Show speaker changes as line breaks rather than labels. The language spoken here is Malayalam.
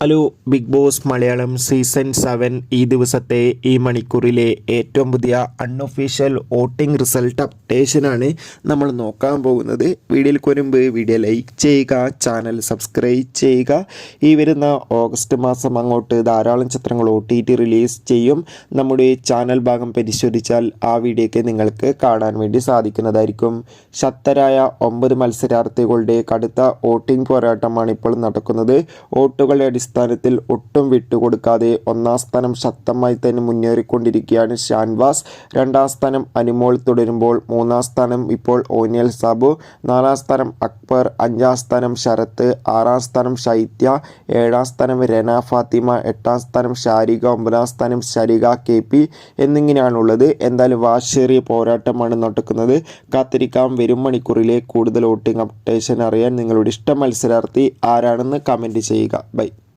Hello Bigg Boss Malayalam season 7 ഈ ദിവസത്തെ ഈ മണിക്കൂറിലെ ഏറ്റവും പുതിയ അൺഒഫീഷ്യൽ വോട്ടിംഗ് റിസൾട്ട് അപ്ഡേഷനാണ് നമ്മൾ നോക്കാൻ പോകുന്നത്. വീഡിയോയിൽ വരുമ്പ് വീഡിയോ ലൈക്ക് ചെയ്യുക, ചാനൽ സബ്സ്ക്രൈബ് ചെയ്യുക. ഈ വരുന്ന ഓഗസ്റ്റ് മാസം അങ്ങോട്ട് ധാരാളം ചിത്രങ്ങൾ OTT റിലീസ് ചെയ്യും. നമ്മുടെ ചാനൽ ഭാഗം പരിശോധിച്ചാൽ ആ വീഡിയോയ്ക്ക് നിങ്ങൾക്ക് കാണാൻ വേണ്ടി സാധിക്കുന്നതായിരിക്കും. ശക്തരായ 9 മത്സരാർത്ഥികളുടെ കടുത്ത വോട്ടിംഗ് പോരാട്ടമാണ് ഇപ്പോൾ നടക്കുന്നത്. വോട്ടുകളുടെ അടിസ്ഥാനത്തിൽ ഒട്ടും വിട്ടുകൊടുക്കാതെ ഒന്നാം സ്ഥാനം ശക്തമായി തന്നെ മുന്നേറിക്കൊണ്ടിരിക്കുകയാണ് ഷാൻവാസ്. രണ്ടാം സ്ഥാനം അനുമോൾ തുടരുമ്പോൾ മൂന്നാം സ്ഥാനം ഇപ്പോൾ ഓനിയൽ സാബു, നാലാം സ്ഥാനം അക്ബർ, അഞ്ചാം സ്ഥാനം ശരത്ത്, ആറാം സ്ഥാനം ശൈത്യ, ഏഴാം സ്ഥാനം രന ഫാത്തിമ, എട്ടാം സ്ഥാനം ഷാരിക, ഒമ്പതാം സ്ഥാനം ശരിക KP എന്നിങ്ങനെയാണുള്ളത്. എന്തായാലും വാശേറിയ പോരാട്ടമാണ് നടക്കുന്നത്. കാത്തിരിക്കാം വരും മണിക്കൂറിലെ കൂടുതൽ വോട്ടിംഗ് അപ്ഡേഷൻ അറിയാൻ. നിങ്ങളുടെ ഇഷ്ട മത്സരാർത്ഥി ആരാണെന്ന് കമൻറ്റ് ചെയ്യുക. ബൈ.